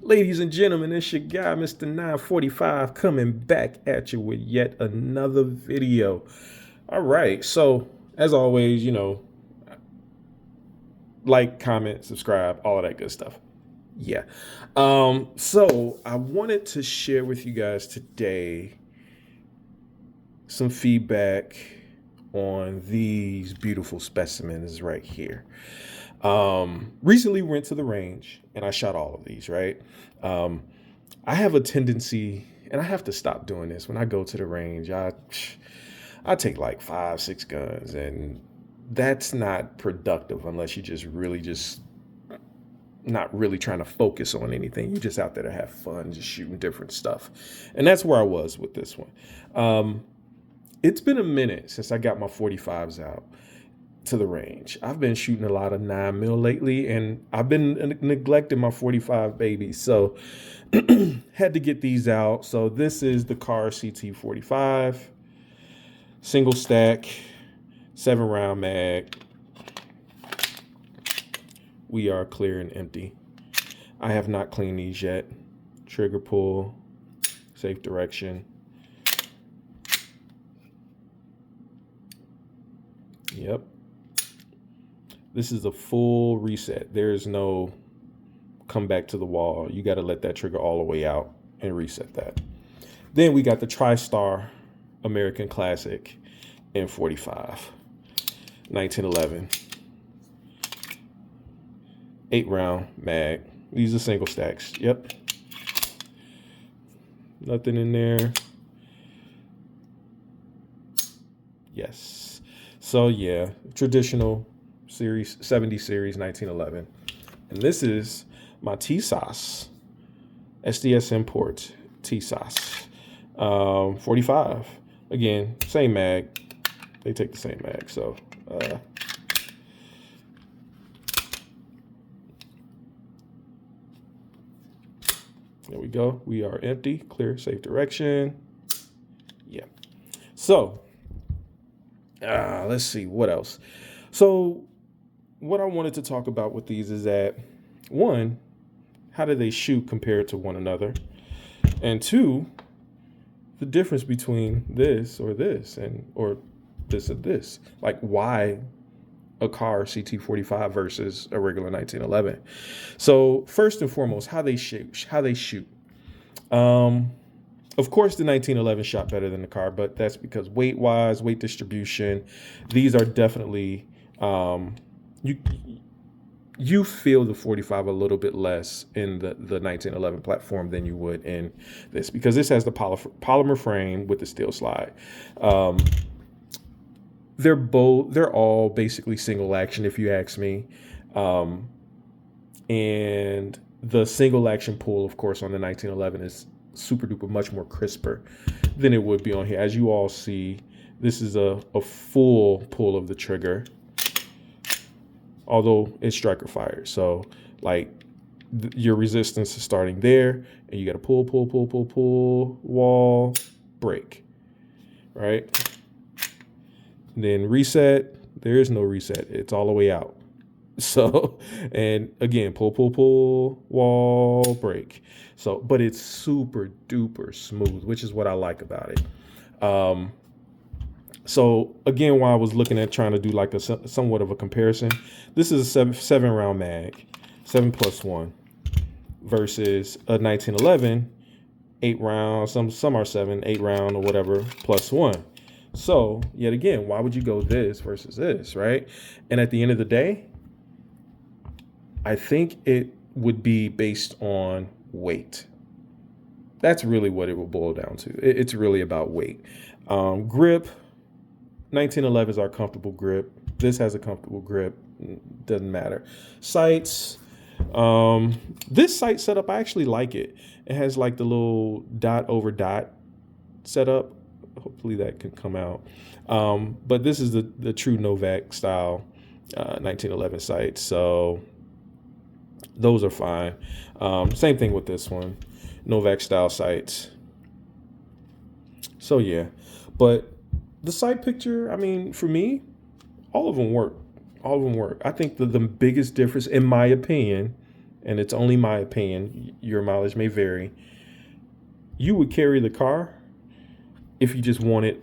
Ladies and gentlemen, it's your guy, Mr. 945, coming back at you with yet another video. All right, so as always, like, comment, subscribe, all of that good stuff. Yeah. So I wanted to share with you guys today some feedback on these beautiful specimens right here. Recently went to the range and I shot all of these, right? I have a tendency, and I have to stop doing this. When I go to the range, I take like 5, 6 guns, and that's not productive unless you just not really trying to focus on anything. You're just out there to have fun, just shooting different stuff. And that's where I was with this one. It's been a minute since I got my 45s out to the range. I've been shooting a lot of 9mm lately, and I've been neglecting my 45 babies. So had to get these out. So this is the Kahr CT45, single stack, 7-round mag. We are clear and empty. I have not cleaned these yet. Trigger pull, safe direction. Yep. This is a full reset. There is no come back to the wall. You got to let that trigger all the way out and reset that. Then we got the TriStar American Classic M45, 1911, 8-round mag. These are single stacks. Yep. Nothing in there. Yes. So yeah, traditional series, 70 series, 1911. And this is my TSOS, SDS Import TSOS, 45. Again, same mag. They take the same mag. So there we go. We are empty, clear, safe direction. Yeah. So let's see what else. So what I wanted to talk about with these is that, one, how do they shoot compared to one another? And two, the difference between this or this or this and this. Like, why a Kahr CT45 versus a regular 1911? So first and foremost, how they shoot. Of course, the 1911 shot better than the Kahr, but that's because weight-wise, weight distribution, these are definitely you feel the 45 a little bit less in the 1911 platform than you would in this, because this has the polymer frame with the steel slide. They're all basically single action, if you ask me. And the single action pull, of course, on the 1911 is super duper much more crisper than it would be on here. As you all see, this is a full pull of the trigger, although it's striker fired. So like your resistance is starting there, and you got to pull, wall, break, right? And then reset. There is no reset. It's all the way out. So, and again, pull, wall, break. So, but it's super duper smooth, which is what I like about it. So again, while I was looking at trying to do like a somewhat of a comparison, this is a 7-round mag, 7+1, versus a 1911, 8 rounds. Some are 7, 8 round or whatever, +1. So yet again, why would you go this versus this, right? And at the end of the day, I think it would be based on weight. That's really what it will boil down to. It's really about weight. Grip, 1911s are comfortable grip. This has a comfortable grip. Doesn't matter. Sights. This sight setup, I actually like it. It has like the little dot over dot setup. Hopefully that can come out. But this is the true Novak style 1911 sights. So those are fine. Same thing with this one, Novak style sights. So yeah, but the sight picture, I mean, for me, all of them work. I think the biggest difference, in my opinion, and it's only my opinion, your mileage may vary, you would carry the Kahr if you just wanted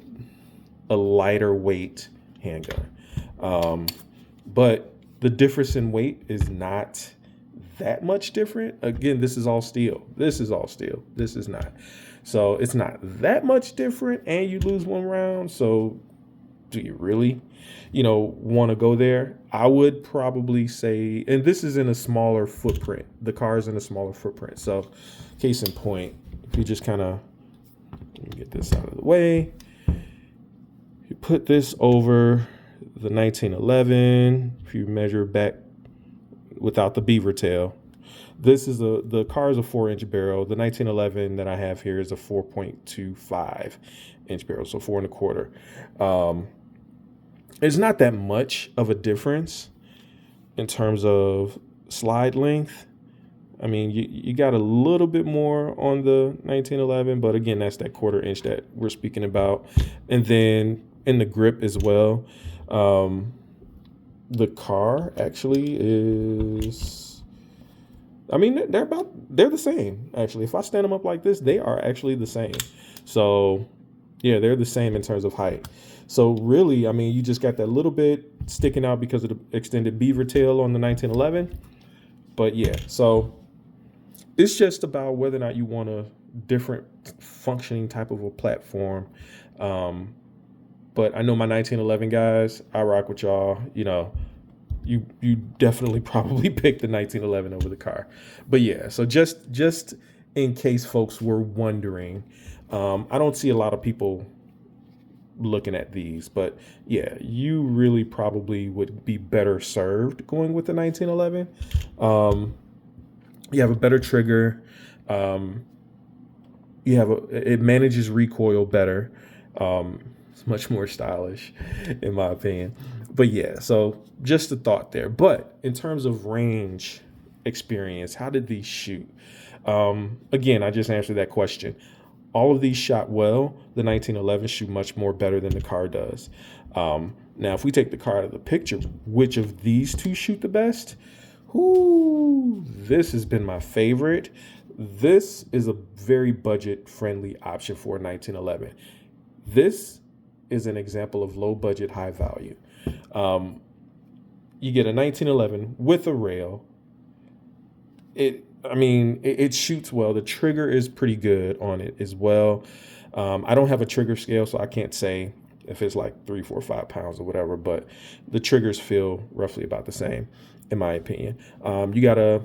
a lighter weight handgun. But the difference in weight is not that much different. Again, this is all steel. This is all steel. This is not. So it's not that much different, and you lose one round. So do you really, want to go there? I would probably say, and this is in a smaller footprint. The Kahr is in a smaller footprint. So case in point, if you just kind of get this out of the way, you put this over the 1911. If you measure back without the beaver tail, this is the Kahr is a 4-inch barrel. The 1911 that I have here is a 4.25 inch barrel, so 4.25. It's not that much of a difference in terms of slide length. I mean, you got a little bit more on the 1911, but again, that's that 1/4 inch that we're speaking about. And then in the grip as well, the Kahr actually is, I mean, they're the same, actually. If I stand them up like this, they are actually the same. So yeah, they're the same in terms of height. So really, I mean, you just got that little bit sticking out because of the extended beaver tail on the 1911. But yeah, so it's just about whether or not you want a different functioning type of a platform. But I know my 1911 guys, I rock with y'all. You definitely probably pick the 1911 over the Kahr. But yeah, so just in case folks were wondering, I don't see a lot of people looking at these, but yeah, you really probably would be better served going with the 1911. You have a better trigger. It manages recoil better. It's much more stylish, in my opinion. But yeah, so just a thought there. But in terms of range experience, how did these shoot? Again, I just answered that question. All of these shot well. The 1911 shoot much more better than the Kahr does. Now, if we take the Kahr out of the picture, which of these two shoot the best? This has been my favorite. This is a very budget-friendly option for a 1911. This is an example of low budget, high value. You get a 1911 with a rail. It shoots well. The trigger is pretty good on it as well. I don't have a trigger scale, so I can't say if it's like 3, 4, 5 pounds or whatever, but the triggers feel roughly about the same, in my opinion. You got a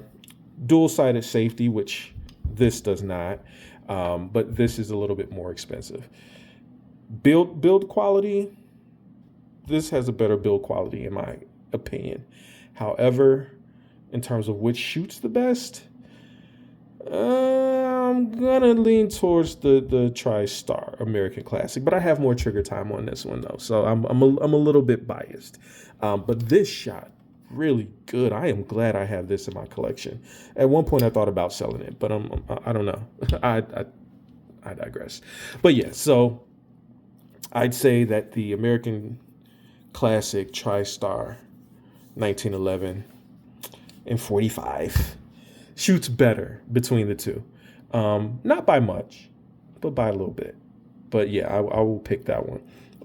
dual-sided safety, which this does not, but this is a little bit more expensive. Build quality, this has a better build quality, in my opinion. However, in terms of which shoots the best, I'm gonna lean towards the TriStar American Classic, but I have more trigger time on this one though, so I'm a little bit biased. But this shot really good. I am glad I have this in my collection. At one point, I thought about selling it, but I don't know. I digress. But yeah, so I'd say that the American Classic TriStar 1911 and 45 shoots better between the two. Not by much, but by a little bit. But yeah, I will pick that one.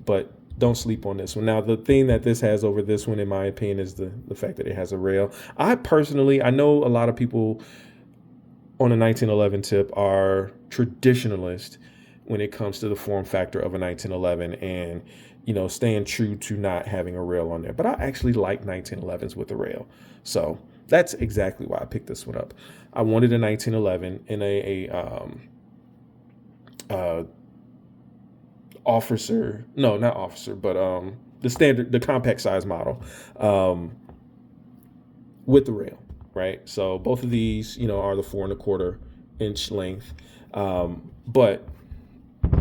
But don't sleep on this one. Now, the thing that this has over this one, in my opinion, is the fact that it has a rail. I know a lot of people on a 1911 tip are traditionalist when it comes to the form factor of a 1911 and, staying true to not having a rail on there. But I actually like 1911s with a rail. So that's exactly why I picked this one up. I wanted a 1911 in the compact size model with the rail, right? So both of these, are the 4.25 inch length. But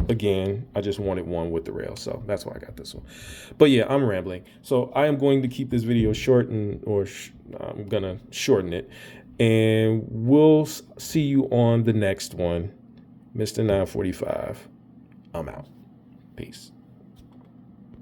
again, I just wanted one with the rail, so that's why I got this one. But yeah, I'm rambling. So I am going to keep this video short, I'm gonna shorten it, and we'll see you on the next one. Mr. 945, I'm out. Peace.